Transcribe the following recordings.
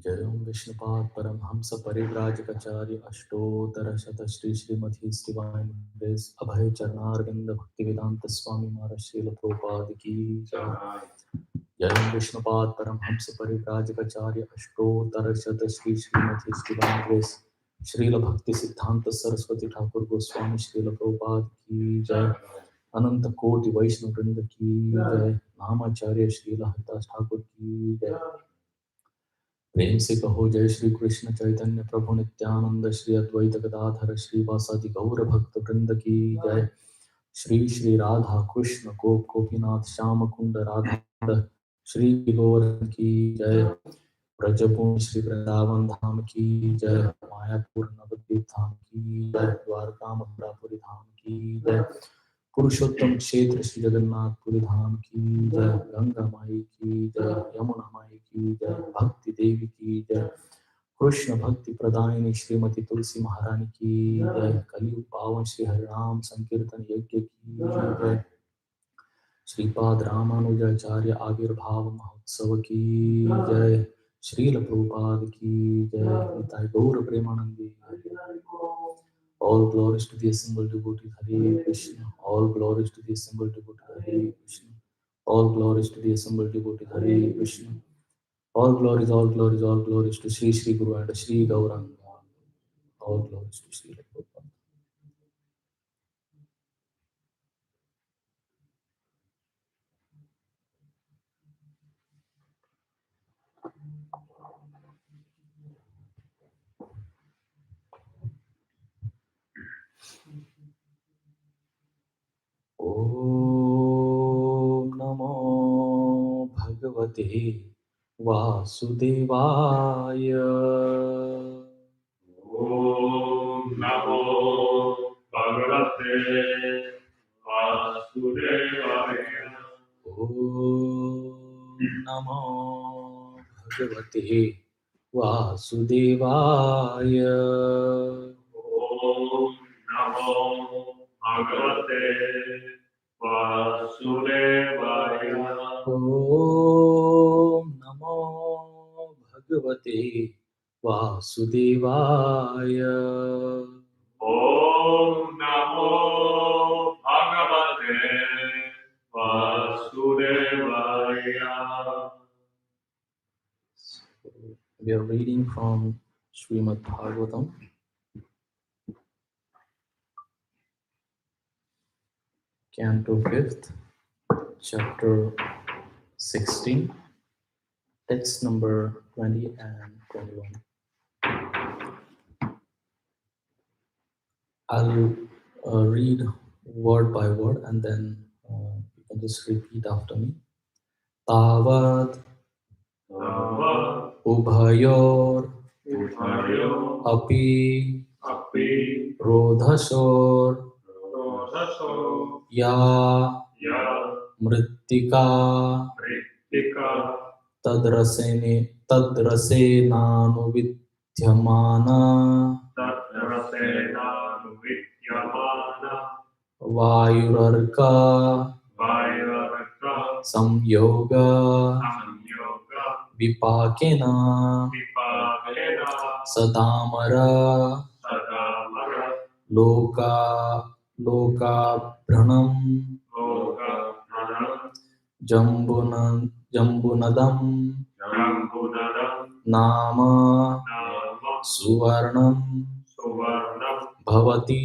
जयं विष्णुपाद परमहंस परिव्राजकाचार्य अष्टोत्तर शत Shri Shrimati divine grace अभय चरणारविंद भक्ति वेदांत स्वामी महाराज श्रील प्रभुपाद की जय। जयं विष्णुपाद परमहंस परिव्राजकाचार्य अष्टोत्तर शत श्री श्रीमती डिवाइन ग्रेस श्रील भक्ति सिद्धांत सरस्वती ठाकुर गोस्वामी श्रील प्रभुपाद की जय। अनंत कोटि वैष्णव वृंद की जय। नामाचार्य श्रील हरिदास ठाकुर की जय। प्रेम से कहो जय श्री कृष्ण चैतन्य प्रभु नित्यानंद श्री अद्वैत गदाधर श्रीवासादि गौर भक्त वृंद की जय। श्री श्री राधा कृष्ण गोप गोपीनाथ श्याम कुंड राधा श्री गोवर्धन की जय। ब्रजभूमि श्री वृंदावन धाम की जय। मायापुर नवद्वीप धाम की जय। द्वारका मथुरापुरी धाम की जय। पुरुषोत्तम क्षेत्र श्री जगन्नाथपुरी धाम की जय। गंगा माई की जय। यमुना माई की जय। भक्ति देवी की जय। कृष्ण भक्ति प्रदायिनी श्रीमती तुलसी महारानी की जय। कलियुग पावन श्री हरिनाम संकीर्तन यज्ञ की जय। श्रीपाद रामानुजाचार्य आविर्भाव महोत्सव की जय। श्रील प्रभुपाद की जय। निताय गौर Premanandi. All glories to the assembled devotee Hare Krishna. All glories to the assembled devotee Hare Krishna. All glories to the assembled devotee Hare Krishna. All glories to Sri Sri Guru and Sri Gauranga. All glories to Sri Prabhupada. Om Namo Bhagavate Vasudevaya. Om Namo Bhagavate Vasudevaya. Om Namo Bhagavate Vasudevaya. Om Namo Bhagavate Vasudevaya. Om Namo Bhagavate Vasudevaya. Om Namo Bhagavate Vasudevaya. We are reading from Srimad-Bhagavatam, Canto 5th, Chapter 16, text number 20 and 21. I'll read word by word and then you can just repeat after me. Tavad Ubhayor Api Rodhasor Ya Mrittika Tadrasenanu Vidyamana Vayurarka Samyoga Vipakena Sadamara Loka Bhranam Jambunadam Nama Suvarnam Bhavati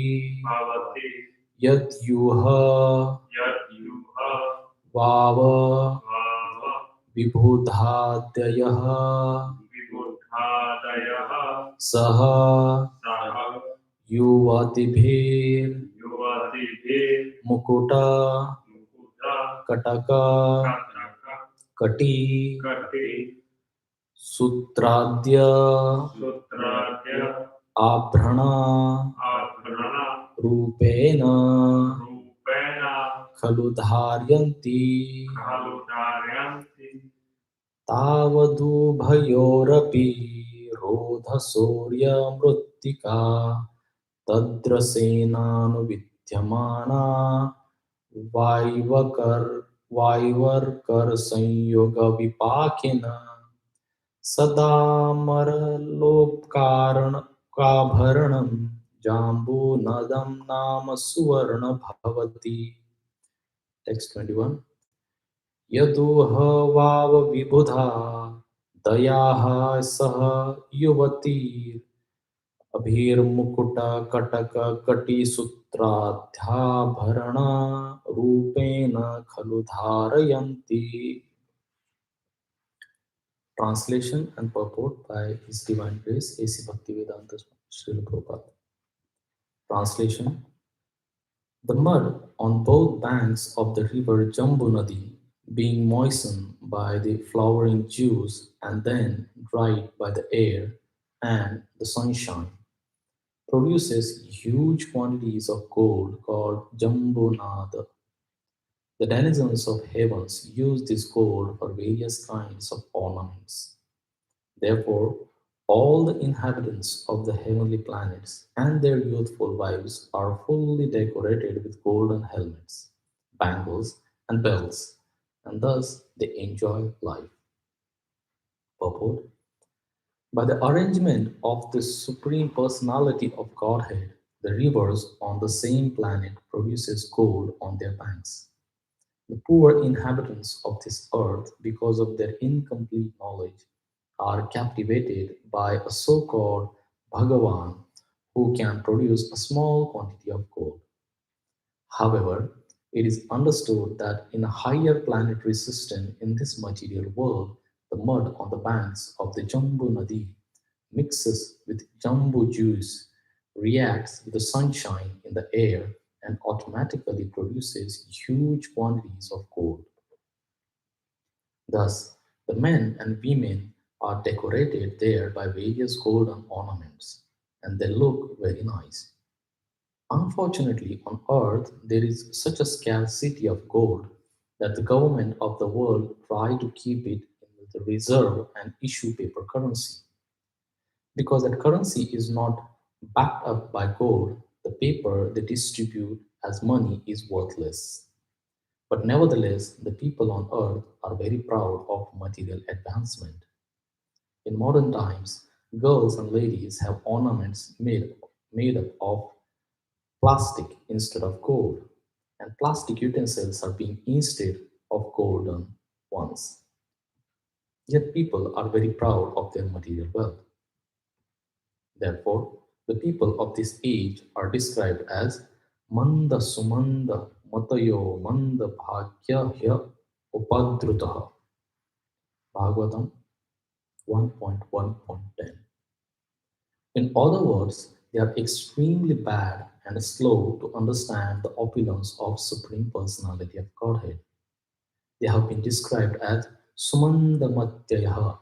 Yat Yuha Vava Vibhudhadyayah Saha Yuvatibhir Mukuta Kataka Kati Sutradya Abhrana Rupena खलु धारयन्ति खलु धारयन्ति तावदुभयोरपि रोधशौर्यमृत्तिका तद्रसेनानुविद्यमाना वाय्वकर वाय्वर्करसंयोगविपाकेन सदा मरलोपकारणं जाम्बूनदं नाम सुवर्ण भवति. Text 21. यदुह वाव विबुधा दयाः सह युवती अभिर्मुकुटकटककटिसूत्राध्याभरण रूपेण खलु धारयन्ति. Translation and purport by His Divine Grace A.C. Bhaktivedanta Srila Prabhupada. Translation. The mud on both banks of the river Jambu Nadi, being moistened by the flowering dews and then dried by the air and the sunshine, produces huge quantities of gold called Jambunada. The denizens of heavens use this gold for various kinds of ornaments. Therefore, all the inhabitants of the heavenly planets and their youthful wives are fully decorated with golden helmets, bangles, and bells, and thus they enjoy life. Purport. By the arrangement of the Supreme Personality of Godhead, the rivers on the same planet produces gold on their banks. The poor inhabitants of this earth, because of their incomplete knowledge, are captivated by a so-called Bhagavan who can produce a small quantity of gold. However, it is understood that in a higher planetary system in this material world, the mud on the banks of the Jambu Nadi mixes with Jambu juice, reacts with the sunshine in the air, and automatically produces huge quantities of gold. Thus, the men and women are decorated there by various golden ornaments, and they look very nice. Unfortunately, on earth there is such a scarcity of gold that the government of the world try to keep it in the reserve and issue paper currency. Because that currency is not backed up by gold, the paper they distribute as money is worthless. But nevertheless, the people on earth are very proud of material advancement. In modern times, girls and ladies have ornaments made up of plastic instead of gold, and plastic utensils are being instead of golden ones. Yet people are very proud of their material wealth. Therefore, the people of this age are described as Manda Sumanda Matayo Manda Bhagyahya Upadrutaha. Bhagavatam 1.1.10. In other words, they are extremely bad and slow to understand the opulence of Supreme Personality of Godhead. They have been described as Sumandamatyaha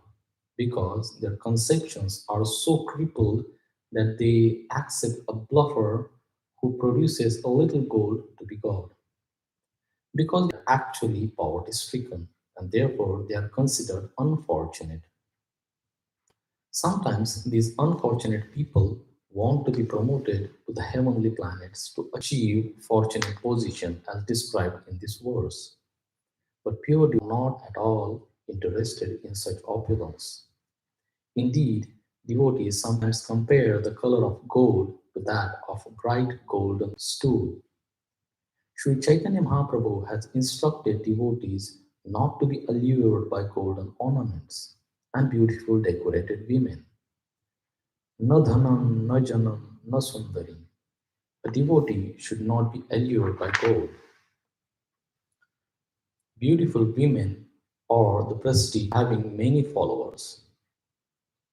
because their conceptions are so crippled that they accept a bluffer who produces a little gold to be God. Because they are actually poverty stricken and therefore they are considered unfortunate. Sometimes these unfortunate people want to be promoted to the heavenly planets to achieve fortunate position as described in this verse. But pure devotees are not at all interested in such opulence. Indeed, devotees sometimes compare the color of gold to that of a bright golden stool. Sri Chaitanya Mahaprabhu has instructed devotees not to be allured by golden ornaments and beautiful decorated women. Na dhanam, na janam, na sundari. A devotee should not be allured by gold, beautiful women, or the prestige of having many followers.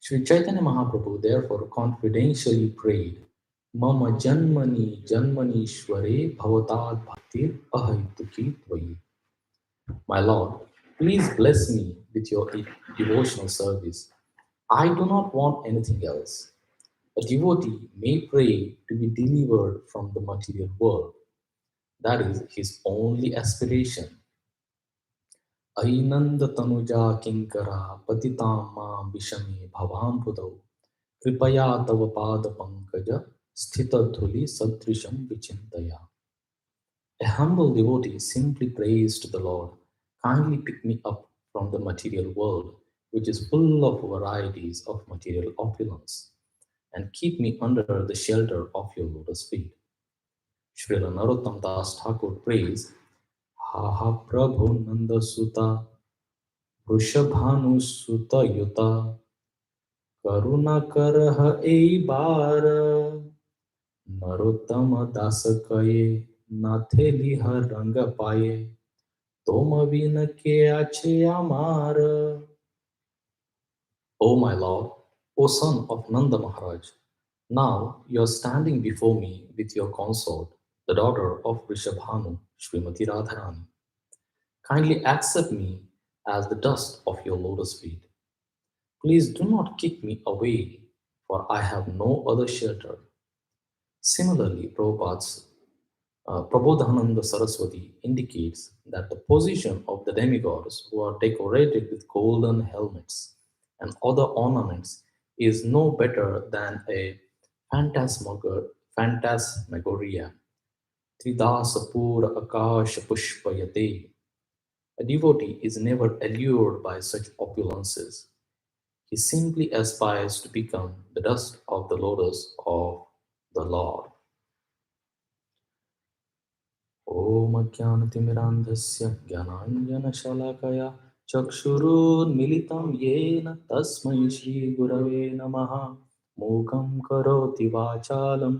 Sri Chaitanya Mahaprabhu therefore confidentially prayed, Mama Janmani Janmanishware Bhavatad Bhaktir Ahaituki Tvayi. My Lord, please bless me with your devotional service. I do not want anything else. A devotee may pray to be delivered from the material world, That is his only aspiration. Ainanda tanuja kinkara patitam ma vishami bhavam pudau kripaya tava pada pankaja sthita dhuli sadrisham vichintaya. A humble devotee simply prays to the Lord, kindly pick me up from the material world, which is full of varieties of material opulence, and keep me under the shelter of your lotus feet. Srila Narottam Das Thakur prays, Ha ha Prabhu Nanda Suta Vrishabhanu Suta Yuta Karuna Karaha Ei Bar Narottama Das Kaye Nathe Liha Ranga Paye Toma Vina Ke Ache Amar. O my Lord, O son of Nanda Maharaj, now you are standing before me with your consort, the daughter of Rishabhanu, Srimati Radharani. Kindly accept me as the dust of your lotus feet. Please do not kick me away, for I have no other shelter. Similarly, Prabodhananda Saraswati indicates that the position of the demigods who are decorated with golden helmets and other ornaments is no better than a phantasmagoria. Tridasapura Akasha Pushpayate. A devotee is never allured by such opulences. He simply aspires to become the dust of the lotus of the Lord. ॐ अज्ञानतिमिरान्धस्य ज्ञानाञ्जनशलाकया चक्षुरुन्मिलितं येन तस्मै श्रीगुरवे नमः मूकं करोति वाचालं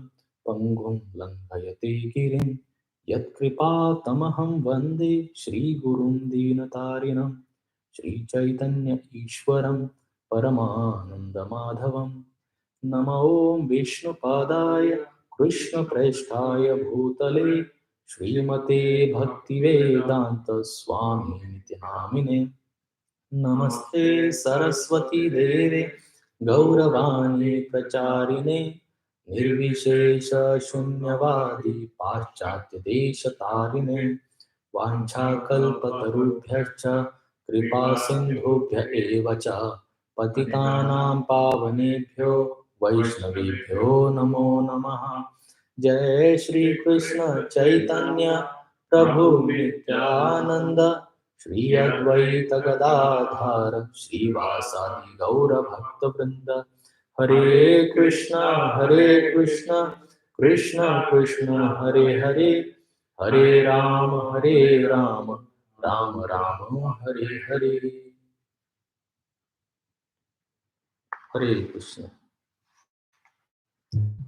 पङ्गुं लङ्घयते गिरिं यत्कृपातमहं वन्दे श्रीगुरुं दीनतारिणं श्रीचैतन्य ईश्वरं परमानन्दमाधवं नमो विष्णुपादाय कृष्णप्रेष्ठाय भूतले श्रीमते भक्तिवेदान्त स्वामी नित्य नामिने नमस्ते सरस्वती देवे गौरवाणी प्रचारिणे निर्विशेष शून्यवादी पाश्चात्य देश तारिणे वाञ्छाकल्पतरुभ्यश्च कृपा सिन्धुभ्य एव च पतितानां पावनेभ्यो वैष्णवेभ्यो नमो नमः। जय श्री कृष्ण चैतन्य प्रभु नित्यानंद श्री अद्वैत गदाधर श्रीवासादि गौर भक्त वृंद हरे Krishna Krishna Krishna Hare Hare Hare Ram Ram Ram Hare Hare Hare Krishna.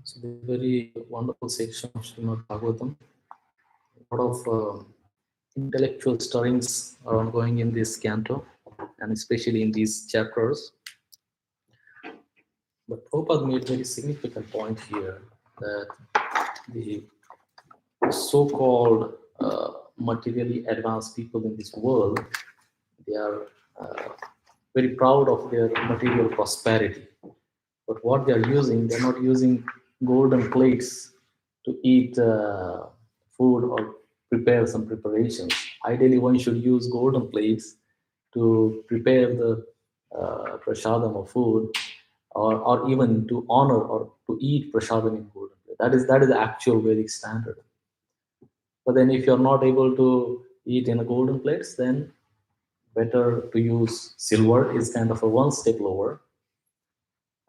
So the very wonderful section of Srimad Bhagavatam. A lot of intellectual stirrings are ongoing in this canto, and especially in these chapters. But Prabhupada made a very significant point here that the so-called materially advanced people in this world, they are very proud of their material prosperity. But what they are using, they're not using golden plates to eat food or prepare some preparations. Ideally, one should use golden plates to prepare the prasadam or food, or even to honor or to eat prasadam in golden plate. That is the actual Vedic standard. But then, if you're not able to eat in a golden plates, then better to use silver. Is kind of a one step lower,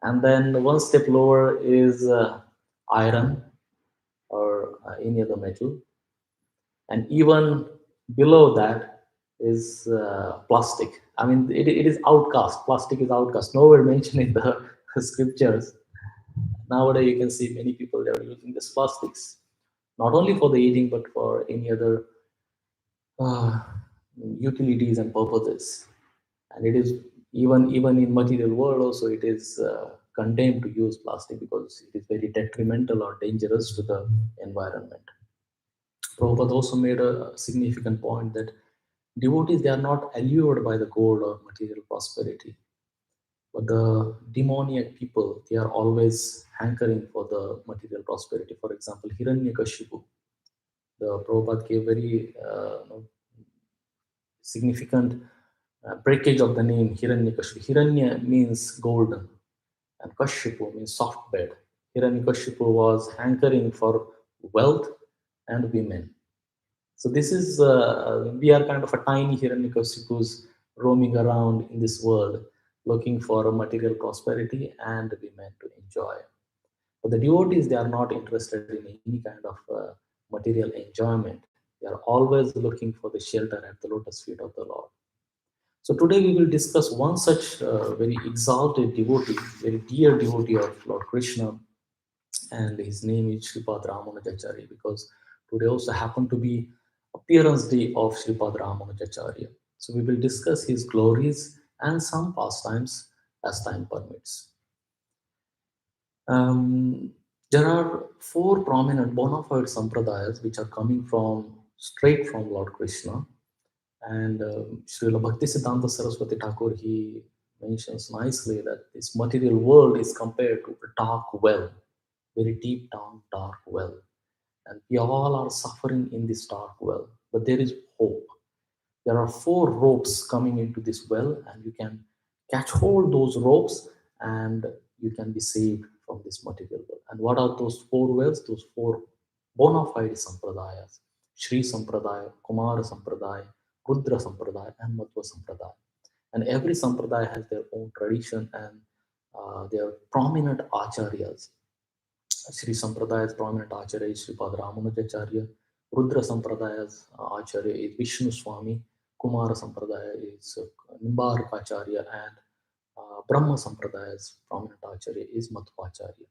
and then one step lower is iron or any other metal, and even below that is plastic. I mean, it is outcast. Plastic is outcast. Nowhere mentioned in the scriptures. Nowadays, you can see many people they are using this plastics, not only for the eating but for any other uh, utilities and purposes. And it is even in material world also it is condemned to use plastic because it is very detrimental or dangerous to the environment. Prabhupada also made a significant point that devotees they are not allured by the gold or material prosperity, but the demoniac people they are always hankering for the material prosperity. For example, Hiranyakashipu, The Prabhupada gave very significant breakage of the name Hiranyakashipu. Hiranya means golden, and Kashipu means soft bed. Hiranyakashipu was hankering for wealth and women. So this is we are kind of a tiny Hiranyakashipus roaming around in this world, looking for a material prosperity and women to enjoy. But the devotees, they are not interested in any kind of material enjoyment. They are always looking for the shelter at the lotus feet of the Lord. So today we will discuss one such very exalted devotee, very dear devotee of Lord Krishna, and his name is Sripad Ramanujacharya, because today also happened to be appearance day of Sripad Ramanujacharya. So we will discuss his glories and some pastimes as time permits. Um, there are four prominent bona fide sampradayas which are coming from straight from Lord Krishna. And Srila Bhaktisiddhanta Saraswati Thakur, he mentions nicely that this material world is compared to a dark well, very deep down dark well. And we all are suffering in this dark well, but there is hope. There are four ropes coming into this well, and you can catch hold those ropes, and you can be saved from this material world. And what are those four wells? Those four bona fide sampradayas: Sri Sampradaya, Kumara Sampradaya, Rudra Sampradaya, and Madhva Sampradaya. And every sampradaya has their own tradition and their prominent acharyas. Sri Sampradaya's prominent acharya is Sripad Ramanujacharya. Rudra Sampradaya's acharya is Vishnu Swami. Kumara Sampradaya is Nimbarkacharya, and Brahma Sampradaya's prominent acharya is Madhvacharya.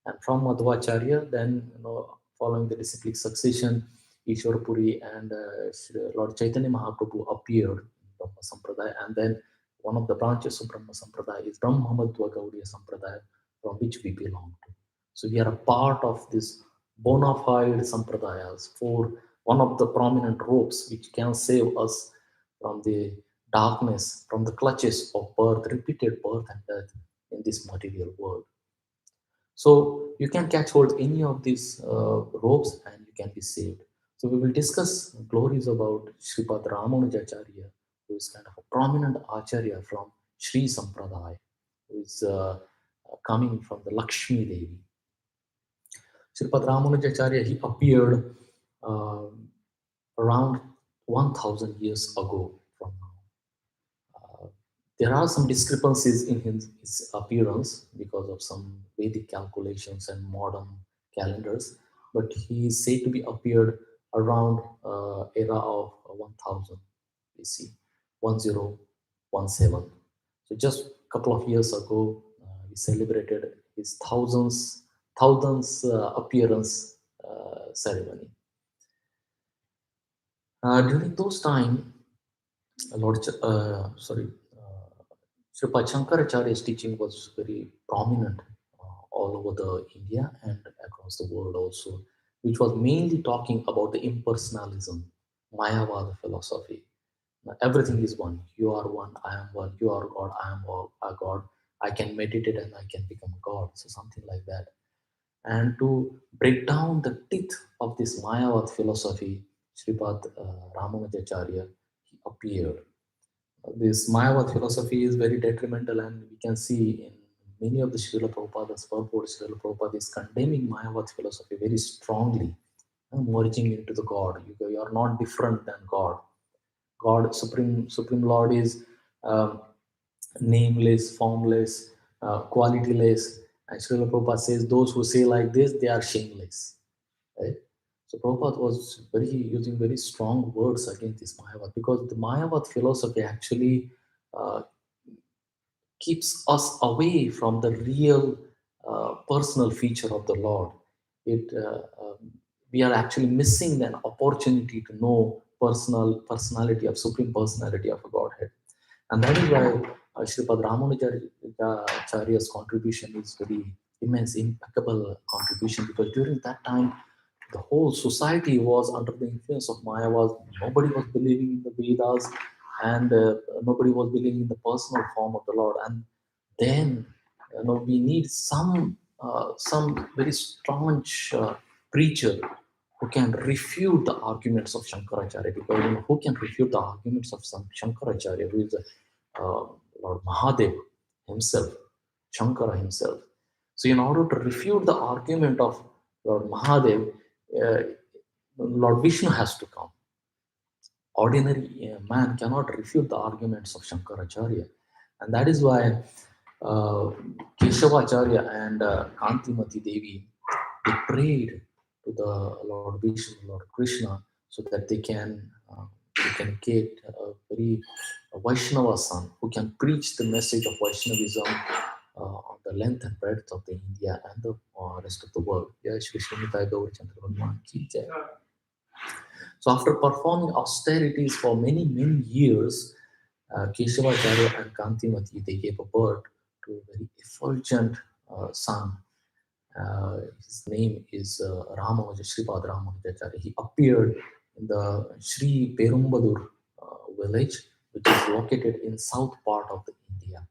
And from Madhvacharya, then following the disciplic succession, Ishwar Puri and Lord Chaitanya Mahaprabhu appeared in Brahma Sampradaya, and then one of the branches of Brahma Sampradaya is Brahma Madhva Gaudiya Sampradaya, from which we belong to. So we are a part of this bona fide sampradayas, for one of the prominent ropes which can save us from the darkness, from the clutches of birth, repeated birth and death in this material world. So you can catch hold any of these ropes and you can be saved. So we will discuss glories about Sripad Ramanujacharya, who is kind of a prominent acharya from Sri Sampradaya, who is coming from the Lakshmi Devi. Sripad Ramanujacharya, he appeared uh, around 1000 years ago from now. There are some discrepancies in his appearance because of some Vedic calculations and modern calendars, but he is said to be appeared around era of 1000 BC, 1017. So just a couple of years ago, we celebrated his thousandth appearance ceremony. During those time, Lord, Sripad Shankaracharya's teaching was very prominent all over the India and across the world also, which was mainly talking about the impersonalism, Mayavada philosophy. Now, everything is one. You are one. I am one. You are God. I am a God. I can meditate and I can become a God. So something like that. And to break down the teeth of this Mayavad philosophy, Sripad Ramanujacharya, he appeared. This Mayavad philosophy is very detrimental, and we can see in many of the Srila Prabhupada's purport, Srila Prabhupada is condemning Mayavad philosophy very strongly, merging into the God. You are not different than God. God, Supreme Lord, is um, nameless, formless, qualityless. And Srila Prabhupada says those who say like this, they are shameless. Right? So Prabhupada was using very strong words against this Mayavad, because the Mayavad philosophy actually uh, keeps us away from the real personal feature of the Lord. We are actually missing an opportunity to know personality of Supreme Personality of a Godhead. And that is why Sripad Ramanujacharya's contribution is very immense, impeccable contribution, because during that time, the whole society was under the influence of Mayavad. Nobody was believing in the Vedas, and nobody was believing in the personal form of the Lord. And then, we need some very staunch preacher who can refute the arguments of Shankaracharya. Because who can refute the arguments of some Shankaracharya, who is Lord Mahadev himself, Shankara himself. So, in order to refute the argument of Lord Mahadev, uh, Lord Vishnu has to come. Ordinary man cannot refute the arguments of Shankaracharya. And that is why uh, Keshavacharya and Kantimati Devi, they prayed to the Lord Vishnu, Lord Krishna, so that they can get a very Vaishnava son who can preach the message of Vaishnavism on the length and breadth of the India and the rest of the world. Yeah, Shri Srimati Gaurachandra Bhagwan ki jai. So after performing austerities for many, many years, Keshavacharya and Kantimati, they gave a birth to a very effulgent son. His name is Ramanuja, Sripad Ramanujacharya. He appeared in the Sri Perumbadur village, which is located in south part of the India.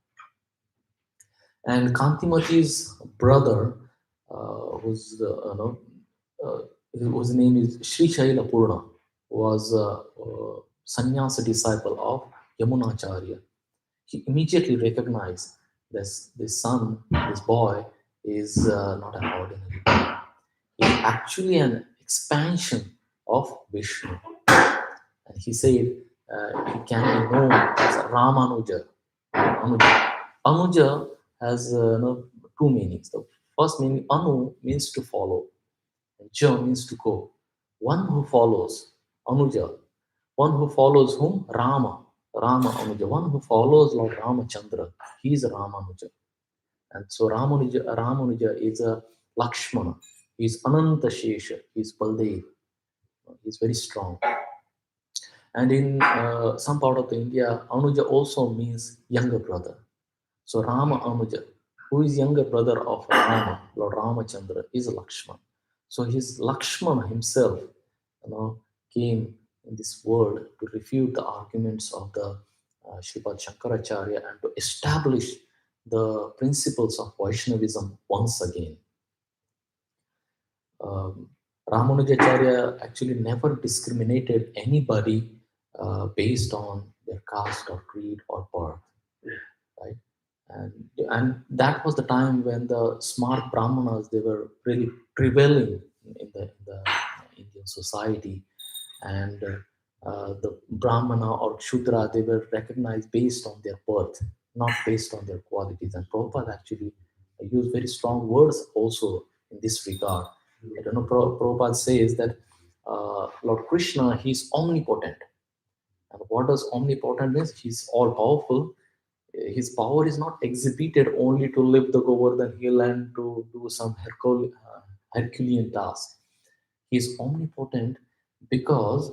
And Kantimati's brother, whose name is Sri Shaila Purna, was a sannyasa disciple of Yamunacharya. He immediately recognized this son, this boy, is not an ordinary boy. He is actually an expansion of Vishnu. And he said he can be known as Ramanuja. Anuja has two meanings. The first meaning, Anu means to follow, and Ja means to go. One who follows, Anuja. One who follows whom? Rama Anuja. One who follows Lord Ramachandra. He is Ramanuja. And so Ramanuja is a Lakshmana. He is Ananta Shesha. He is Baldev. He is very strong. And in some part of the India, Anuja also means younger brother. So Rama Anuja, who is younger brother of Rama, Lord Ramachandra, is Lakshman. So his Lakshman himself, came in this world to refute the arguments of the Sripad Shankaracharya and to establish the principles of Vaishnavism once again. Ramanujacharya actually never discriminated anybody based on their caste or creed or birth, right? And that was the time when the smart brahmanas, they were really prevailing in the Indian society, and the brahmana or shudra, they were recognized based on their birth, not based on their qualities. And Prabhupada actually used very strong words also in this regard. I don't know, Prabhupada says that Lord Krishna, he's omnipotent. And what does omnipotent mean? He's all powerful. His power is not exhibited only to lift the Govardhan hill and to do some Herculean task. He is omnipotent because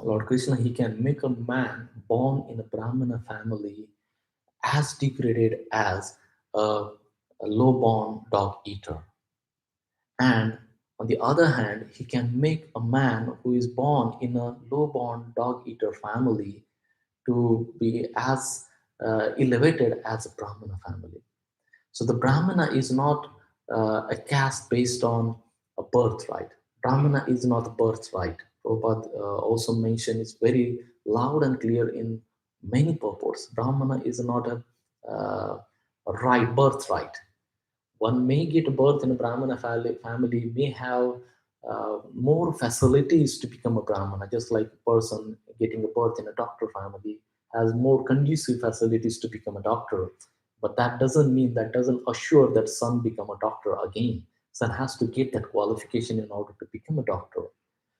Lord Krishna, he can make a man born in a Brahmana family as degraded as a low-born dog eater. And on the other hand, he can make a man who is born in a low-born dog eater family to be as elevated as a Brahmana family. So the Brahmana is not a caste based on a birthright. Brahmana is not a birthright. Prabhupada also mentioned it's very loud and clear in many purports. Brahmana is not a right birthright. One may get birth in a Brahmana family, may have more facilities to become a Brahmana, just like a person getting a birth in a doctor family has more conducive facilities to become a doctor. But that doesn't mean, that doesn't assure that son become a doctor again. Son has to get that qualification in order to become a doctor.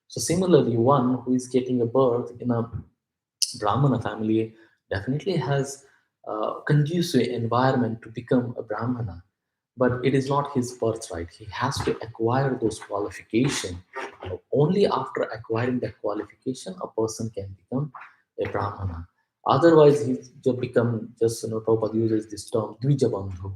So similarly, one who is getting a birth in a Brahmana family definitely has a conducive environment to become a Brahmana, but it is not his birthright. He has to acquire those qualifications. Only after acquiring that qualification, a person can become a Brahmana. Otherwise, he just become just, Prabhupada uses this term, Dvijabandhu.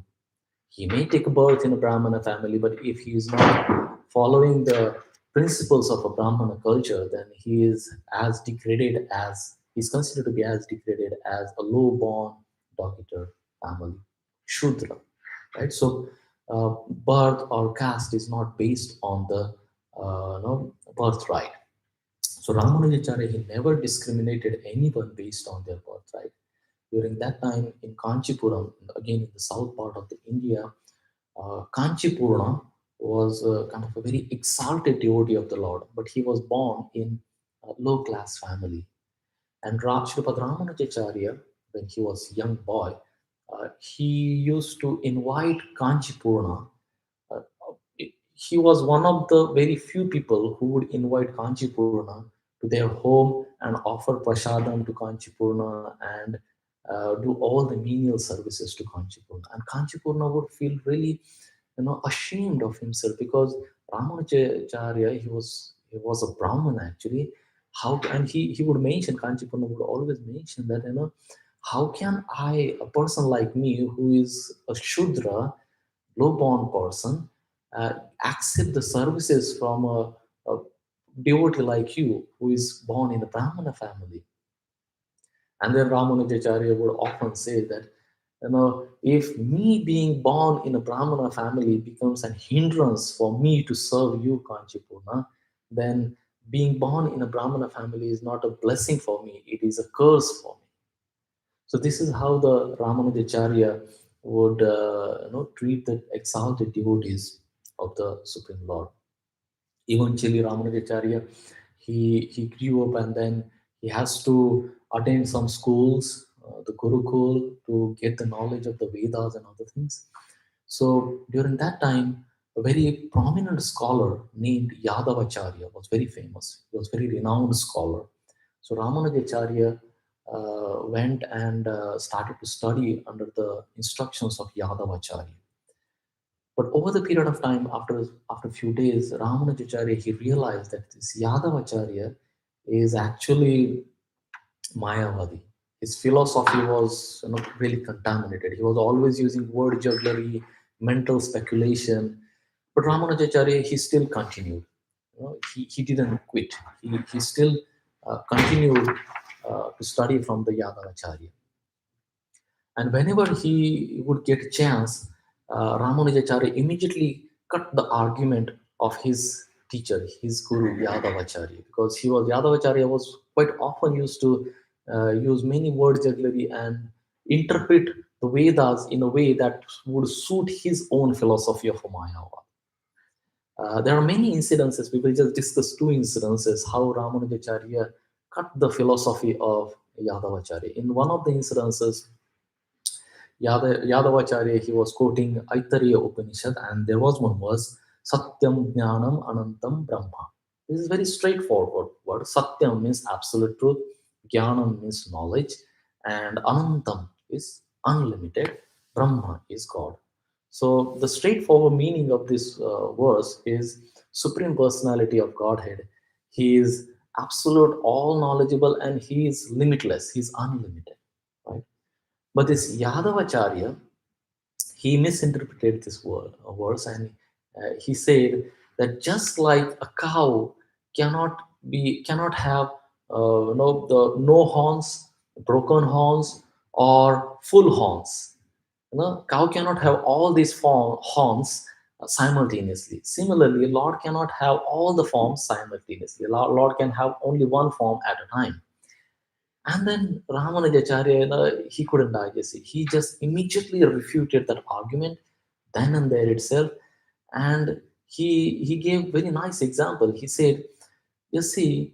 He may take birth in a Brahmana family, but if he is not following the principles of a Brahmana culture, then he is as degraded as, he's considered to be as degraded as a low-born dog eater family, Shudra, right? So, birth or caste is not based on the birthright. So Ramanujacharya, he never discriminated anyone based on their birthright. During that time in Kanchipuram, again in the south part of the India, Kanchipurna was kind of a very exalted devotee of the Lord, but he was born in a low class family. And Sripad Ramanujacharya, when he was young boy, he used to invite Kanchipurna. uh, he was one of the very few people who would invite Kanchipurna to their home and offer prasadam to Kanchipurna and do all the menial services to Kanchipurna. And Kanchipurna would feel really, ashamed of himself because Ramanujacharya, he was a Brahmin actually. How and he would mention Kanchipurna would always mention that how can I, a person like me who is a Shudra, low-born person, accept the services from a devotee like you who is born in a Brahmana family? And then Ramanujacharya would often say that, if me being born in a Brahmana family becomes an hindrance for me to serve you, Kanchipurna, then being born in a Brahmana family is not a blessing for me, it is a curse for me. So this is how the Ramanujacharya would treat the exalted devotees of the Supreme Lord. Eventually, Ramanujacharya, he grew up and then he has to attend some schools, the Gurukul, to get the knowledge of the Vedas and other things. So during that time, a very prominent scholar named Yadavacharya was very famous. He was very renowned scholar. So Ramanujacharya went and started to study under the instructions of Yadavacharya. But over the period of time, after a few days, Ramanujacharya, he realized that this Yadavacharya is actually Mayavadi. His philosophy was really contaminated. He was always using word jugglery, mental speculation. But Ramanujacharya, he still continued. He didn't quit. He still continued to study from the Yadavacharya. And whenever he would get a chance, Ramanujacharya immediately cut the argument of his teacher, his guru Yadavacharya, because Yadavacharya was quite often used to use many word jugglery and interpret the Vedas in a way that would suit his own philosophy of Mayavad. There are many incidences. We will just discuss two incidences how Ramanujacharya cut the philosophy of Yadavacharya. In one of the incidences, Yadavacharya, he was quoting Aitariya Upanishad, and there was one verse, Satyam Jnanam Anantam Brahma. This is very straightforward word. Satyam means absolute truth, Jnanam means knowledge, and Anantam is unlimited, Brahma is God. So the straightforward meaning of this verse is Supreme Personality of Godhead. He is absolute, all knowledgeable, and he is limitless, he is unlimited. Right? But this Yadavacharya, he misinterpreted this verse, and he said that just like a cow cannot have the no horns, broken horns, or full horns. Cow cannot have all these horns simultaneously. Similarly, Lord cannot have all the forms simultaneously. Lord can have only one form at a time. And then Ramanujacharya, he couldn't digest it. He just immediately refuted that argument then and there itself. And he gave very nice example. He said, you see,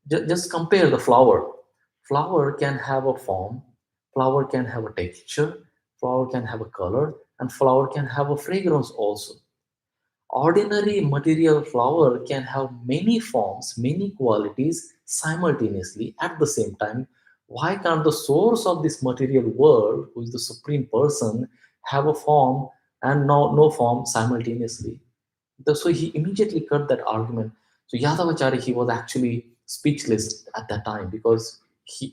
just compare the flower. Flower can have a form, flower can have a texture, flower can have a color, and flower can have a fragrance also. Ordinary material flower can have many forms, many qualities simultaneously at the same time. Why can't the source of this material world, who is the Supreme Person, have a form and no form simultaneously? So he immediately cut that argument. So Yadavacharya, he was actually speechless at that time because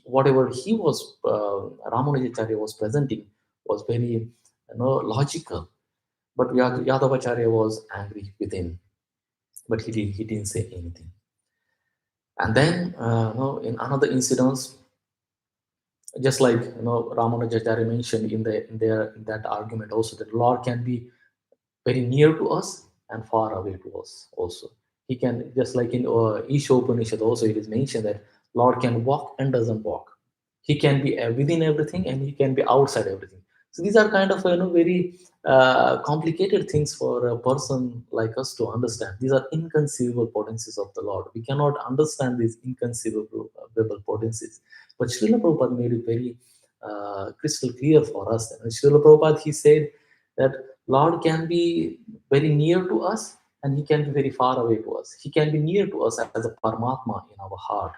whatever he was, Ramanujacharya was presenting was very logical, but Yadavacharya was angry with him, but he didn't say anything. And then, in another incident, just like Ramanujacharya mentioned in that argument also, that Lord can be very near to us, and far away to us also. He can, just like in Isha Upanishad also, it is mentioned that Lord can walk and doesn't walk. He can be within everything and he can be outside everything. So these are kind of very complicated things for a person like us to understand. These are inconceivable potencies of the Lord. We cannot understand these inconceivable potencies. But Srila Prabhupada made it very crystal clear for us. And Srila Prabhupada, he said that Lord can be very near to us and he can be very far away to us. He can be near to us as a Paramatma in our heart,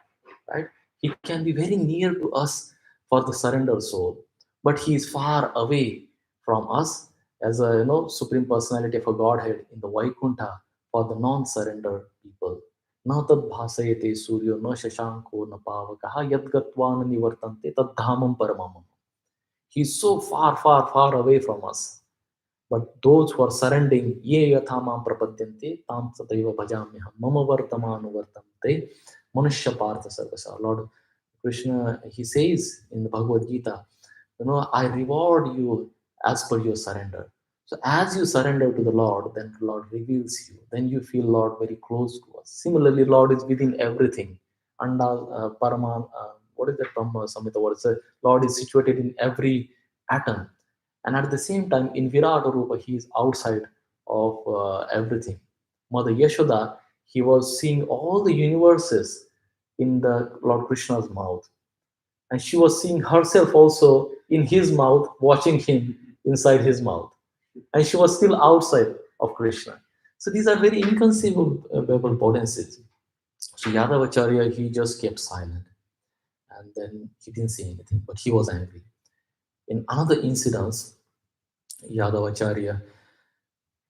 right? He can be very near to us for the surrendered soul, but he is far away from us as a supreme personality of a Godhead in the Vaikuntha for the non-surrendered people. Na tad bhasayate suryo na shashanko na pavakaha yadgatva na nivartante tad dhamam paramam. He is so far, far, far away from us. But those who are surrendering, ye yatha mam prapadyante, tam sataiva bhajamyaham, mama vartamanu vartante, manushya partha sarvasa. Lord Krishna, he says in the Bhagavad Gita, I reward you as per your surrender. So as you surrender to the Lord, then the Lord reveals you. Then you feel Lord very close to us. Similarly, Lord is within everything. And Paraman, what is that from Samhita? What is it? Lord is situated in every atom. And at the same time, in Virata Rupa, he is outside of everything. Mother Yashoda, he was seeing all the universes in the Lord Krishna's mouth. And she was seeing herself also in his mouth, watching him inside his mouth. And she was still outside of Krishna. So these are very inconceivable potencies. So Yadavacharya, he just kept silent. And then he didn't say anything, but he was angry. In another incident, Yadavacharya,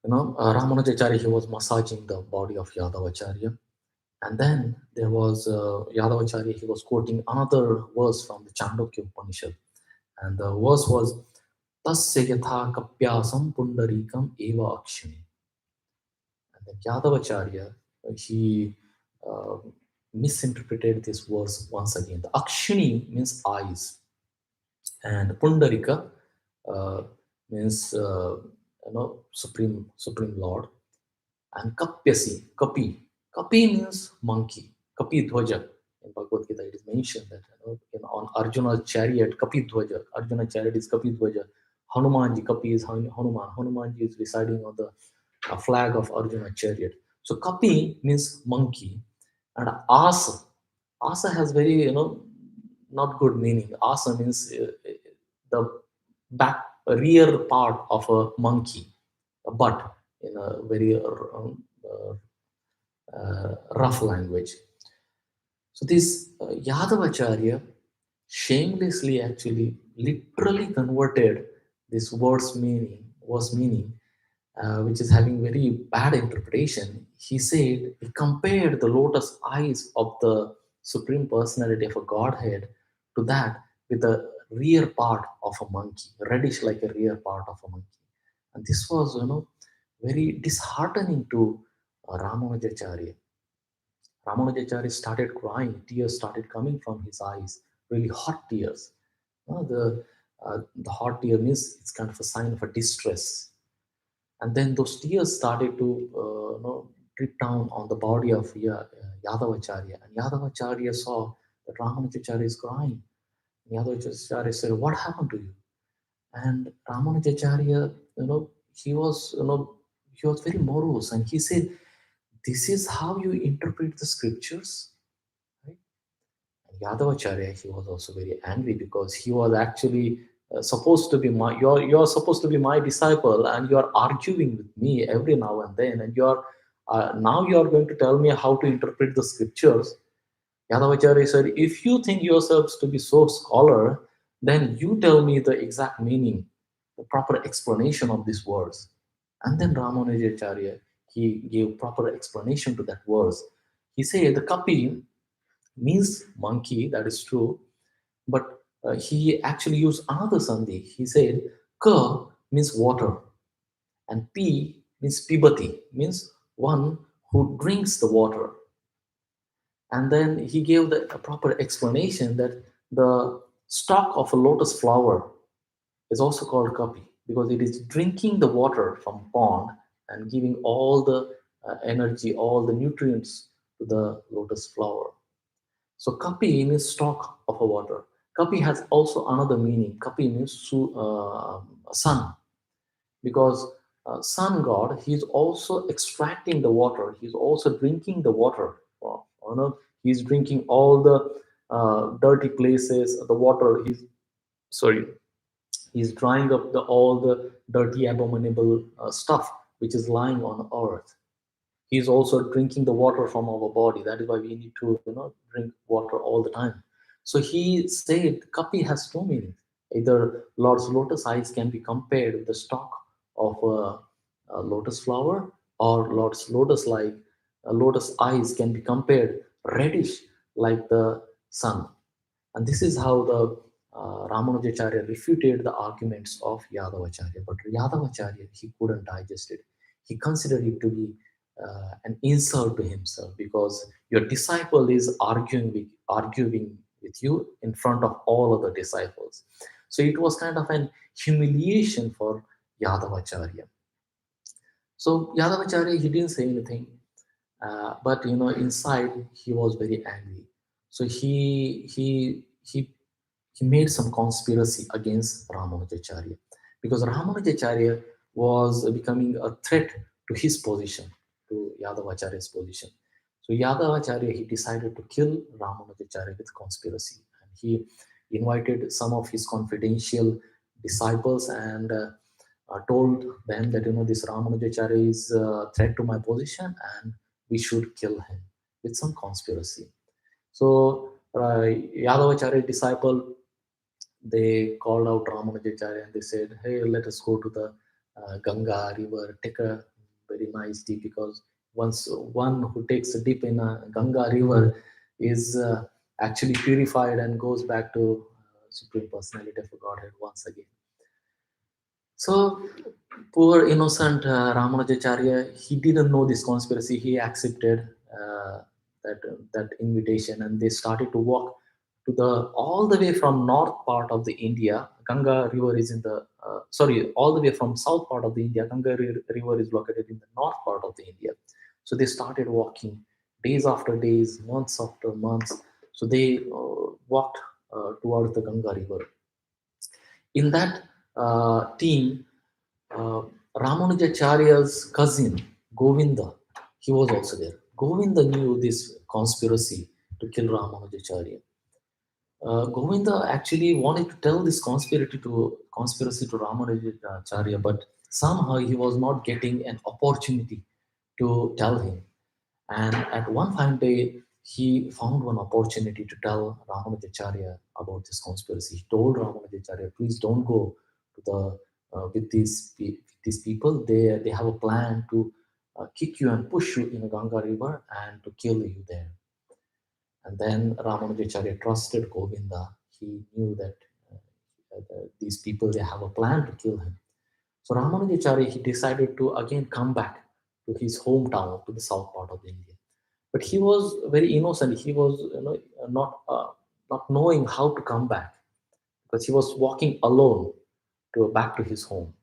Ramanujacharya, he was massaging the body of Yadavacharya. And then there was Yadavacharya, he was quoting another verse from the Chandogya Upanishad. And the verse was, Tasya yatha kapyasam pundarikam eva akshini. And then Yadavacharya, he uh, misinterpreted this verse once again. The akshini means eyes, and pundarika uh, means supreme Lord. And Kapyasi, Kapi means monkey. Kapi Dhwaja. In Bhagavad Gita, it is mentioned that on Arjuna's chariot, Kapi Dhwaja. Arjuna's chariot is Kapi Dhwaja. Hanumanji, Kapi is Hanuman. Hanumanji is residing on the flag of Arjuna's chariot. So Kapi means monkey, and Asa. Asa has very not good meaning. Asa means the back rear part of a monkey, a butt in a very rough language. So this Yadavacharya shamelessly actually literally converted this verse meaning, which is having very bad interpretation. He said, he compared the lotus eyes of the Supreme Personality of a Godhead to that with the rear part of a monkey, reddish like a rear part of a monkey. And this was, very disheartening to Ramanujacharya. Ramanujacharya started crying, tears started coming from his eyes, really hot tears. The hot tear means it's kind of a sign of a distress. And then those tears started to drip down on the body of Yadavacharya. And Yadavacharya saw that Ramanujacharya is crying. And Yadavacharya said, "What happened to you?" And Ramanujacharya, he was very morose, and he said, "This is how you interpret the scriptures." Right? And Yadavacharya, he was also very angry because he was actually supposed to be you're supposed to be my disciple, and you're arguing with me every now and then, and you're now you're going to tell me how to interpret the scriptures. Yadavacharya said, if you think yourselves to be so scholar, then you tell me the exact meaning, the proper explanation of this verse. And then Ramanujacharya, he gave proper explanation to that verse. He said the kapi means monkey, that is true, but he actually used another sandhi. He said ka means water, and pi means pibati, means one who drinks the water. And then he gave the a proper explanation that the stalk of a lotus flower is also called kapi because it is drinking the water from pond, and giving all the energy, all the nutrients to the lotus flower. So kapi means stalk of a water. Kapi has also another meaning. Kapi means sun, because sun god, he's also extracting the water. He's also drinking the water. He's drinking all the dirty places, the water. Sorry, he's drying up all the dirty, abominable stuff which is lying on earth. He's also drinking the water from our body. That is why we need to drink water all the time. So he said kapi has two meanings. Either Lord's lotus eyes can be compared with the stalk of a lotus flower, or Lord's lotus eyes can be compared reddish like the sun. And this is how the Ramanujacharya refuted the arguments of Yadavacharya. But Yadavacharya, he couldn't digest it. He considered it to be an insult to himself, because your disciple is arguing with you in front of all other disciples. So it was kind of an humiliation for Yadavacharya. So Yadavacharya, he didn't say anything, but inside he was very angry. So he made some conspiracy against Ramanujacharya, because Ramanujacharya was becoming a threat to his position, to Yadavacharya's position. So Yadavacharya, he decided to kill Ramanujacharya with conspiracy, and he invited some of his confidential disciples and told them that this Ramanujacharya is a threat to my position, and we should kill him with some conspiracy. So Yadavacharya disciple, they called out Ramanujacharya and they said, "Hey, let us go to the Ganga river, take a very nice dip, because once one who takes a dip in a Ganga river is actually purified and goes back to Supreme Personality of Godhead once again." So poor innocent Ramanujacharya, he didn't know this conspiracy. He accepted that invitation, and they started to walk to the all the way from north part of the India. Ganga River is in the all the way from south part of the India. River is located in the north part of the India. So they started walking days after days, months after months. So they walked towards the Ganga River. In that team, uh, Ramanujacharya's cousin Govinda, he was also there. Govinda knew this conspiracy to kill Ramanujacharya. Govinda actually wanted to tell this conspiracy to Ramanujacharya, but somehow he was not getting an opportunity to tell him. And at one fine day, he found one opportunity to tell Ramanujacharya about this conspiracy. He told Ramanujacharya, "Please don't go to the with these people. They have a plan to kick you and push you in the Ganga River and to kill you there." And then Ramanujacharya trusted Govinda. He knew that these people, they have a plan to kill him. So Ramanujacharya, he decided to again come back to his hometown, to the south part of India. But he was very innocent. He was not knowing how to come back, because he was walking alone to back to his home.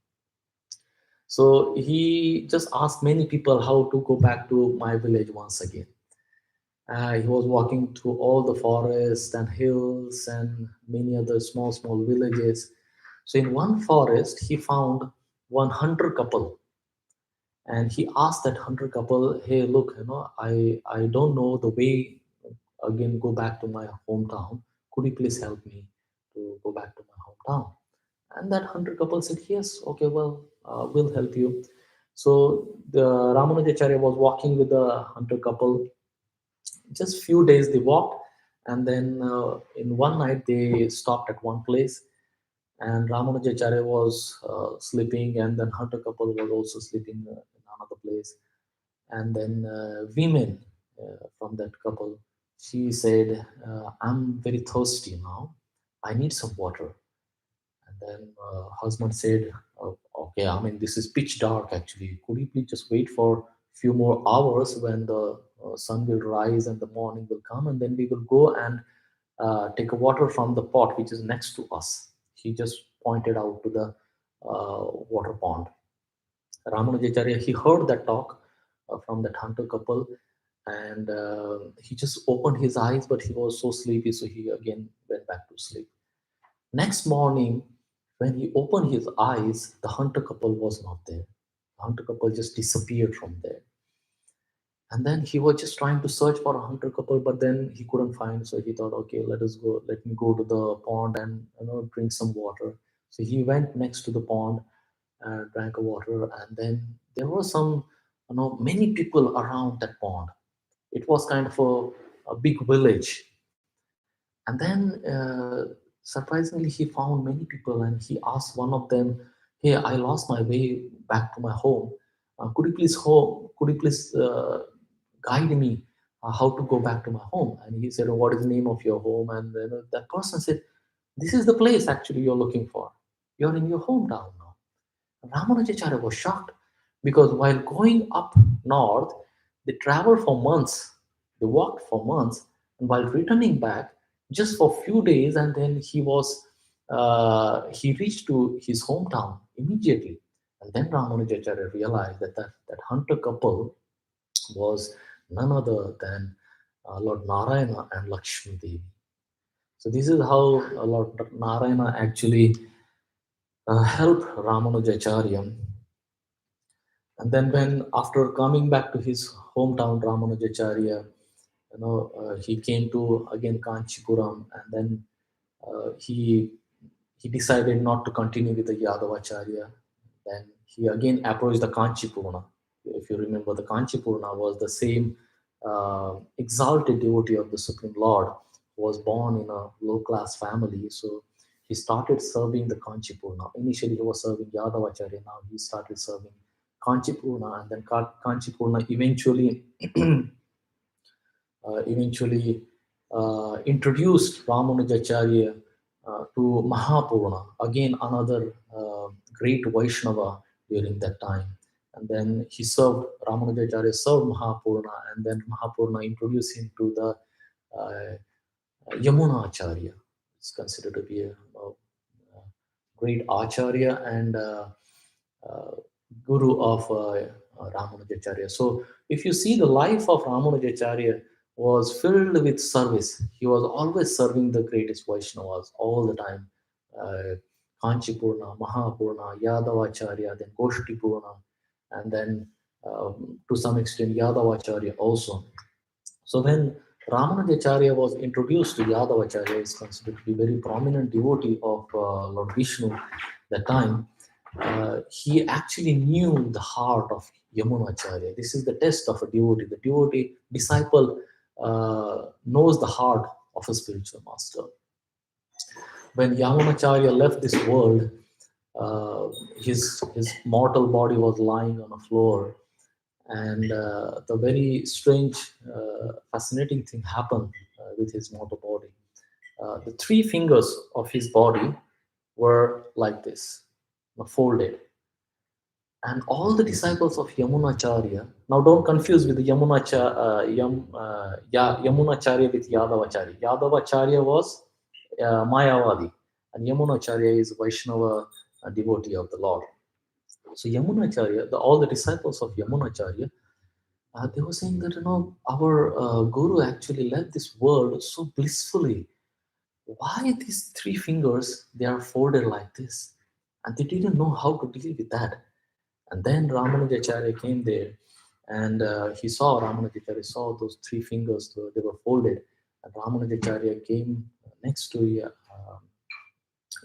So he just asked many people how to go back to my village once again. He was walking through all the forests and hills and many other small villages. So in one forest, he found one hunter couple, and he asked that hunter couple, "Hey, look, I don't know the way again go back to my hometown. Could you please help me to go back to my hometown?" And that hunter couple said, "Yes, okay, well, we'll help you." So the Ramanujacharya was walking with the hunter couple. Just few days they walked, and then in one night they stopped at one place, and Ramanujacharya was sleeping, and then hunter couple was also sleeping in another place. And then women from that couple, she said, "I'm very thirsty now. I need some water." And then husband said, "Okay, I mean, this is pitch dark actually. Could you please just wait for few more hours when the sun will rise and the morning will come, and then we will go and take a water from the pot which is next to us." He just pointed out to the water pond. Ramanujacharya, he heard that talk from that hunter couple, and he just opened his eyes, but he was so sleepy, so he again went back to sleep. Next morning, when he opened his eyes, the hunter couple was not there. The hunter couple just disappeared from there. And then he was just trying to search for a hunter couple, but then he couldn't find. So he thought, okay, let us go. Let me go to the pond and drink some water. So he went next to the pond, drank a water, and then there were some, many people around that pond. It was kind of a big village. And then surprisingly, he found many people, and he asked one of them, "Hey, I lost my way back to my home. Could you please guide me how to go back to my home?" And he said, "Oh, what is the name of your home?" And then that person said, "This is the place actually you're looking for. You're in your hometown now." Ramanujacharya was shocked because while going up north, they traveled for months. They walked for months, and while returning back, just for few days, and then he reached to his hometown immediately. And then Ramanujacharya realized that hunter couple was none other than Lord Narayana and Lakshmi Devi. So this is how Lord Narayana actually helped Ramanujacharya. And then when after coming back to his hometown, Ramanujacharya, he came to again Kanchipuram, and then he decided not to continue with the Yadavacharya. Then he again approached the Kanchipurna. If you remember, the Kanchipurna was the same exalted devotee of the Supreme Lord who was born in a low class family. So he started serving the Kanchipurna. Initially, he was serving Yadavacharya. Now he started serving Kanchipurna, and then Kanchipurna eventually introduced Ramanujacharya to Mahapurna, again another great Vaishnava during that time. And then Ramanujacharya served Mahapurna, and then Mahapurna introduced him to the Yamuna Acharya. It's considered to be a great Acharya and uh, guru of Ramanujacharya. So if you see, the life of Ramanujacharya was filled with service. He was always serving the greatest Vaishnavas all the time. Uh, Kanchipurna, Mahapurna, Yadavacharya, then Goshtipurna, and then to some extent Yadavacharya also. So when Ramanujacharya was introduced to Yadavacharya, is considered to be very prominent devotee of Lord Vishnu that time. He actually knew the heart of Yamunacharya. This is the test of a devotee. The devotee disciple knows the heart of a spiritual master. When Yamunacharya left this world, his mortal body was lying on a floor, and the very strange, fascinating thing happened with his mortal body. The three fingers of his body were like this, folded, and all the disciples of Yamunacharya. Now, don't confuse with the Yamunacharya with Yadavacharya. Yadavacharya was Mayavadi, and Yamunacharya is Vaishnava devotee of the Lord. So Yamunacharya, all the disciples of Yamunacharya, they were saying that our guru actually left this world so blissfully. Why these three fingers they are folded like this? And they didn't know how to deal with that. And then Ramanujacharya came there, and Ramanujacharya saw those three fingers, they were folded. And Ramanujacharya came next to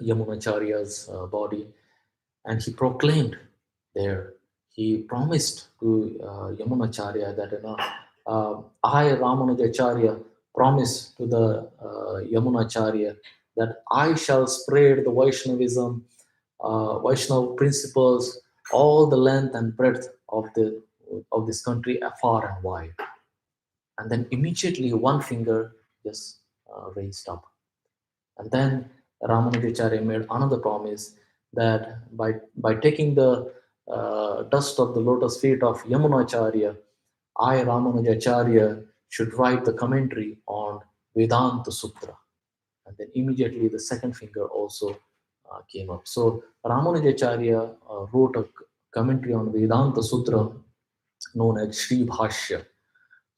Yamunacharya's body, and he proclaimed there. He promised to Yamunacharya that, I, Ramanujacharya, promise to the Yamunacharya that I shall spread the Vaishnavism, Vaishnava principles, all the length and breadth of this country, far and wide. And then immediately one finger just raised up. And then Ramanujacharya made another promise that by taking the dust of the lotus feet of Yamunacharya, I, Ramanujacharya, should write the commentary on Vedanta Sutra. And then immediately the second finger also came up. So Ramanujacharya wrote commentary on Vedanta Sutra known as Sri Bhashya.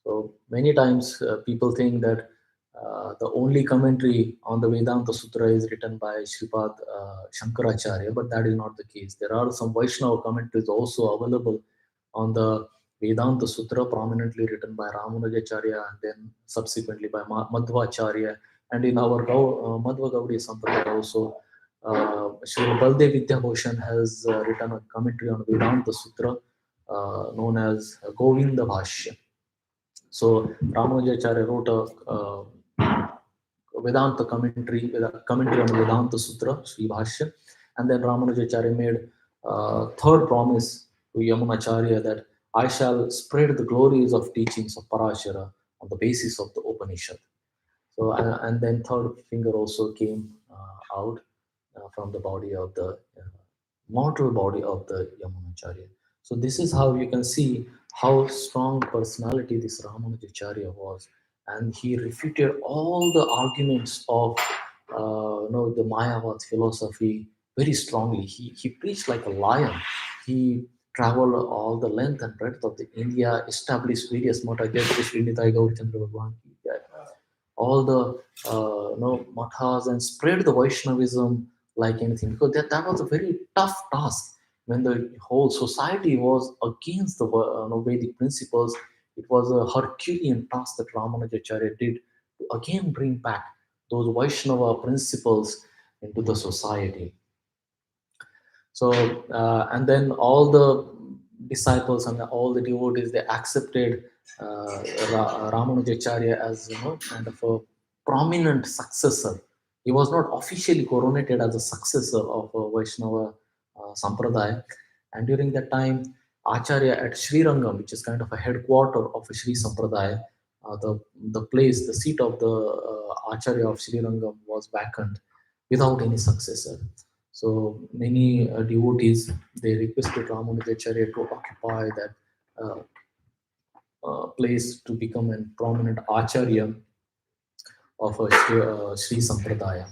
So many times people think that the only commentary on the Vedanta Sutra is written by Sripad Shankaracharya, but that is not the case. There are some Vaishnava commentaries also available on the Vedanta Sutra, prominently written by Ramanujacharya and then subsequently by Madhvacharya. And in our Madhva Gaudiya Sampradaya also, Sri Baldev Vidyabhushan has written a commentary on Vedanta Sutra known as Govinda Bhashya. So Ramanujacharya wrote a Vedanta commentary on Vedanta Sutra, Sri Bhashya, and then Ramanujacharya made third promise to Yamunacharya that I shall spread the glories of teachings of Parashara on the basis of the Upanishad. So and then third finger also came out from the body of the mortal body of the Yamunacharya. So this is how you can see how strong personality this Ramanujacharya was, and he refuted all the arguments of the Mayavad philosophy very strongly. He preached like a lion. He traveled all the length and breadth of the India, established various mathas, Srinidhi Gaurachandra Bhagwan ki jai, all the mathas, and spread the Vaishnavism like anything, because that was a very tough task when the whole society was against the Vedic principles. It was a Herculean task that Ramanujacharya did to again bring back those Vaishnava principles into the society. So, and then all the disciples and all the devotees, they accepted Ramanujacharya as kind of a prominent successor. He was not officially coronated as a successor of Vaishnava Sampradaya. And during that time, Acharya at Sri Rangam, which is kind of a headquarter of Sri Sampradaya, the place, the seat of the Acharya of Sri Rangam was vacant without any successor. So many devotees, they requested Ramanujacharya to occupy that place to become a prominent Acharya of Sri Sampradaya.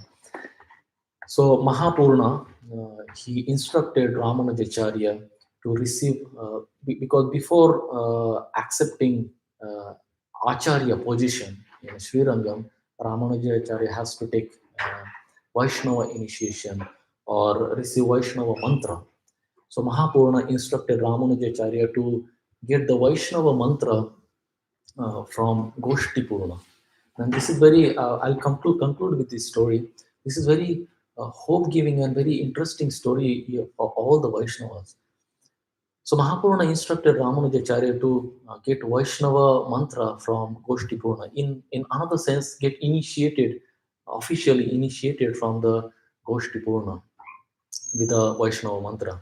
So Mahapurna, he instructed Ramanujacharya to receive, because before accepting Acharya position in Sri Rangam, Ramanujacharya has to take Vaishnava initiation or receive Vaishnava mantra. So Mahapurna instructed Ramanujacharya to get the Vaishnava mantra from Goshti Purna. And this is very, I'll come to conclude with this story. This is very hope-giving and very interesting story here for all the Vaishnavas. So Mahapurana instructed Ramanujacharya to get Vaishnava mantra from Goshti Purna. In another sense, get initiated, officially initiated from the Goshti Purna with a Vaishnava mantra.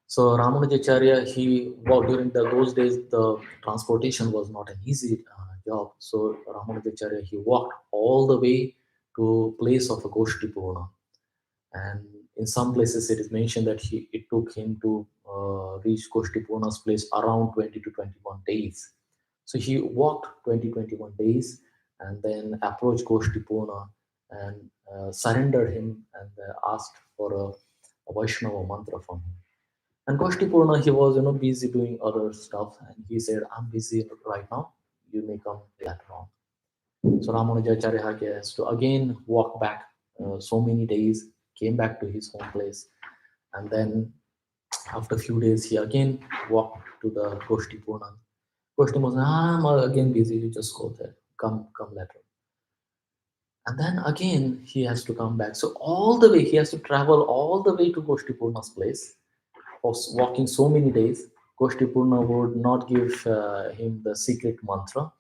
So Ramanujacharya, he walked during those days. The transportation was not an easy job. So Ramanujacharya, he walked all the way to place of a Goshti Purna, and in some places it is mentioned that it took him to reach Goshti Purna's place around 20 to 21 days. So he walked 20-21 days and then approached Goshti Purna and surrendered him and asked for a Vaishnava mantra from him. And Goshti Purna, he was busy doing other stuff, and he said, "I'm busy right now. You may come later on." So Ramanujacharya has to again walk back so many days, came back to his home place, and then after a few days, he again walked to the Goshti Purna. Goshti was, "I'm again busy. You just go there. Come later." And then again, he has to come back. So all the way, he has to travel all the way to Goshti Purna's place of walking so many days. Goshti Purna would not give him the secret mantra,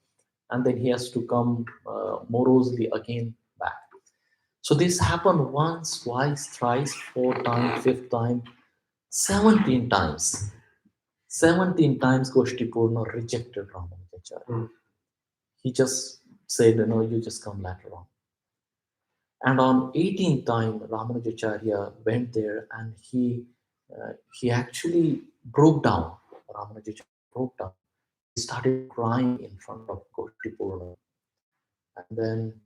and then he has to come morosely again back. So this happened once, twice, thrice, four times, fifth time, 17 times. 17 times Goshti Purna rejected Ramanujacharya. He just said, "No, you just come later on." And on 18th time, Ramanujacharya went there, and he actually broke down. Ramanujacharya broke down. He started crying in front of Goshti Purna. And then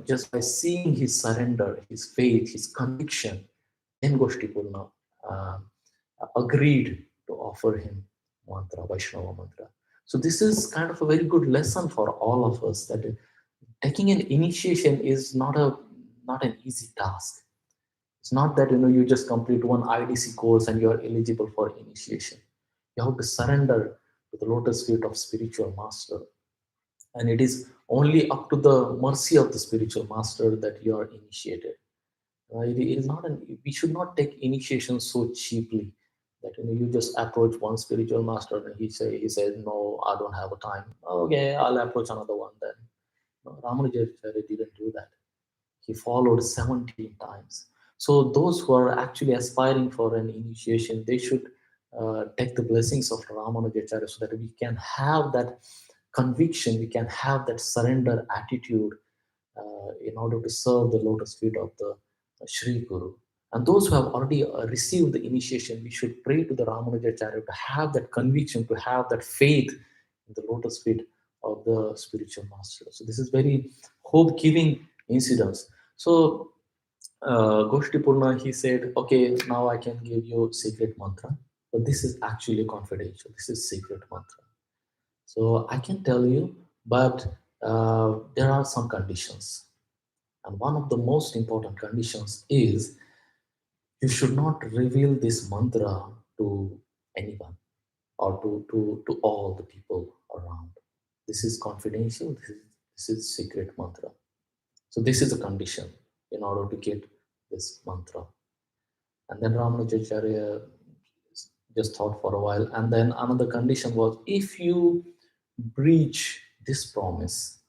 just by seeing his surrender, his faith, his conviction, then Goshti Purna agreed to offer him mantra, Vaishnava mantra. So this is kind of a very good lesson for all of us, that taking an initiation is not an easy task. It's not that you just complete one IDC course and you are eligible for initiation. You have to surrender to the lotus feet of spiritual master, and it is only up to the mercy of the spiritual master that you are initiated. It is not we should not take initiation so cheaply that you just approach one spiritual master and he says no, I don't have a time. Okay, I'll approach another one then. No, Ramanujacharya didn't do that. He followed 17 times. So those who are actually aspiring for an initiation, they should take the blessings of Ramanujacharya so that we can have that conviction, we can have that surrender attitude in order to serve the lotus feet of the Sri Guru. And those who have already received the initiation, we should pray to the Ramanujacharya to have that conviction, to have that faith in the lotus feet of the spiritual master. So this is very hope-giving incidents. So Goshti Purna, he said, okay, now I can give you secret mantra, but this is actually confidential. This is secret mantra. So I can tell you, but there are some conditions. And one of the most important conditions is you should not reveal this mantra to anyone or to all the people around. This is confidential, this is secret mantra. So this is a condition in order to get this mantra. And then Ramanujacharya just thought for a while. And then another condition was, if you breach this promise,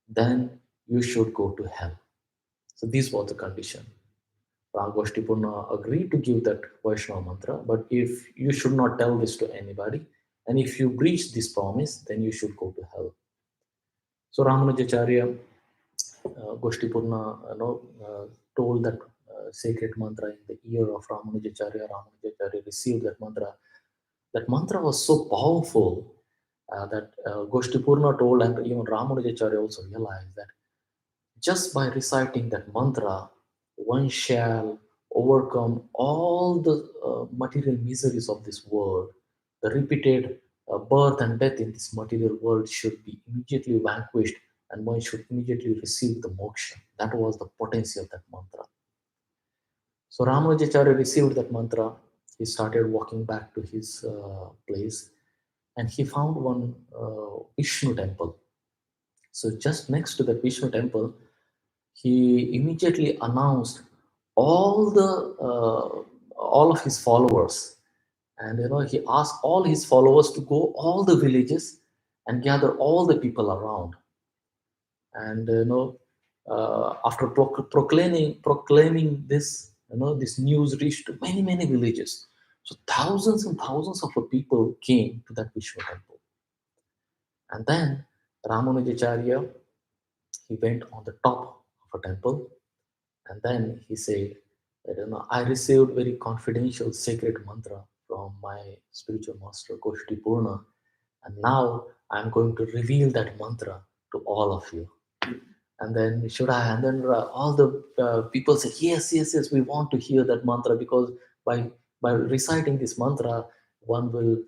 then you should go to hell. So this was the condition. Ragoshtipurna agreed to give that Vaishnava mantra, but if you should not tell this to anybody, and if you breach this promise, then you should go to hell. So Ramanujacharya, Goshtipurna, told that sacred mantra in the ear of Ramanujacharya. Ramanujacharya received that mantra. That mantra was so powerful that Goshtipurna told, and even Ramanujacharya also realized that just by reciting that mantra, one shall overcome all the material miseries of this world. The repeated birth and death in this material world should be immediately vanquished, and one should immediately receive the moksha. That was the potency of that mantra. So Ramanujacharya received that mantra. He started walking back to his place, and he found one Vishnu temple. So just next to that Vishnu temple, he immediately announced all the all of his followers, and he asked all his followers to go all the villages and gather all the people around. And after proclaiming this, this news reached to many villages. So thousands and thousands of people came to that Vishnu temple. And then Ramanujacharya, he went on the top of a temple. And then he said that, I received very confidential sacred mantra from my spiritual master Goshti Purna, and now I'm going to reveal that mantra to all of you. And then should I? And then all the people said, yes, we want to hear that mantra, because by reciting this mantra, one will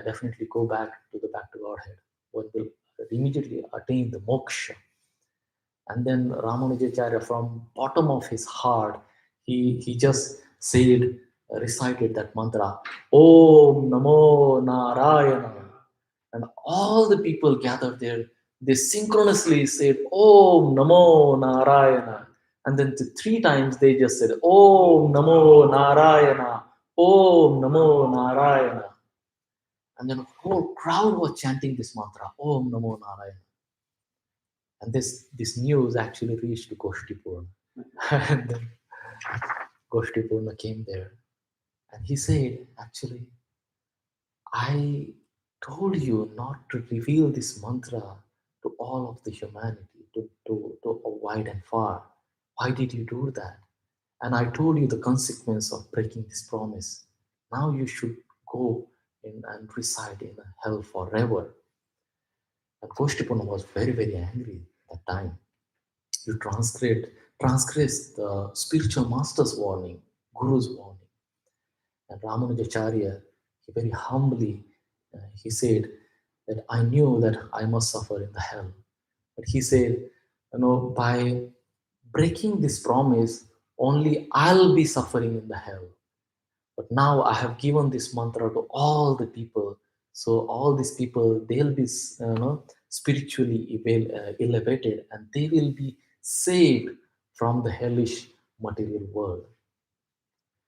definitely go back to Godhead. One will immediately attain the moksha. And then Ramanujacharya, from bottom of his heart, he just said, recited that mantra, Om Namo Narayana. And all the people gathered there, they synchronously said, Om Namo Narayana. And then three times they just said, Om Namo Narayana, Om Namo Narayana. And then the whole crowd was chanting this mantra, Om Namo Narayana. And this news actually reached to Goshtipurna. And then Goshtipurna came there. And he said, actually, I told you not to reveal this mantra to all of the humanity, to wide and far. Why did you do that? And I told you the consequence of breaking this promise. Now you should go in and reside in hell forever. And Goshtipurna was very angry at that time. You transgress the spiritual master's warning, Guru's warning. And Ramanujacharya, he very humbly, he said that I knew that I must suffer in the hell. But he said, by breaking this promise, only I'll be suffering in the hell. But now I have given this mantra to all the people. So all these people, they'll be spiritually elevated, and they will be saved from the hellish material world.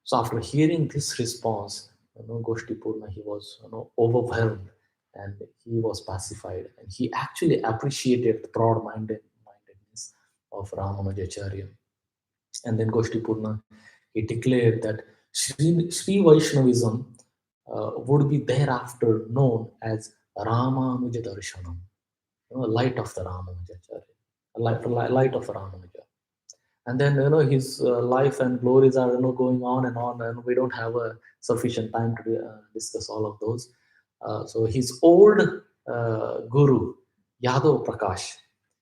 So after hearing this response, Goshti Purna, he was overwhelmed, and he was pacified, and he actually appreciated the broad-mindedness of Ramanujacharya. And then Goshti Purna, he declared that Sri Vaishnavism would be thereafter known as Ramanuja Darshanam, light of the Ramanujacharya, light of Ramanuja. And then his life and glories are going on, and we don't have a sufficient time to discuss all of those. So his old guru Yadav Prakash,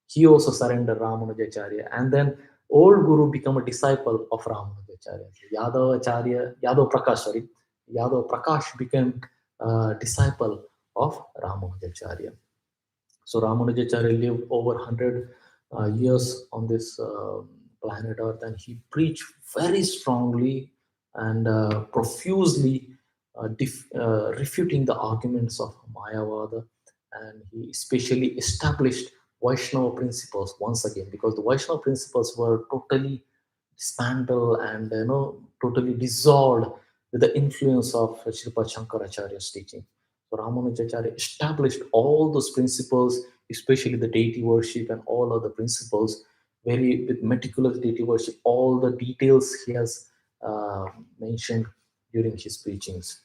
he also surrendered Ramanujacharya, and then old guru became a disciple of Ramanujacharya. Yadav Prakash, sorry, Yadav Prakash became a disciple of Ramanujacharya. So Ramanujacharya lived over 100 years on this planet Earth, and he preached very strongly and profusely, refuting the arguments of Mayavada, and he especially established Vaishnava principles once again, because the Vaishnava principles were totally dismantled and totally dissolved with the influence of Sripad Shankaracharya's teaching. So Ramanujacharya established all those principles, especially the deity worship and all other principles, very with meticulous deity worship. All the details he has mentioned during his preachings.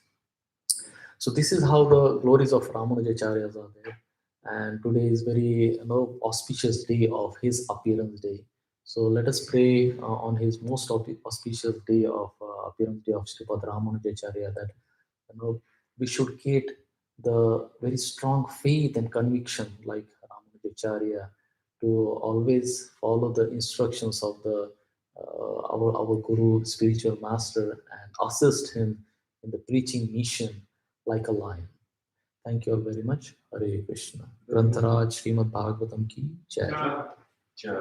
So this is how the glories of Ramanujacharyas are there. And today is very auspicious day of his appearance day. So let us pray on his most auspicious day of appearance day of Sripad Ramanujacharya, that we should get the very strong faith and conviction like Ramanujacharya, to always follow the instructions of the our guru, spiritual master, and assist him in the preaching mission like a lion. Thank you all very much. Hare Krishna. Grantaraj Srimad-Bhagavatam ki jai. Jai.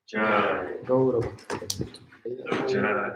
Jai. Gaurav Bhakti. Jai.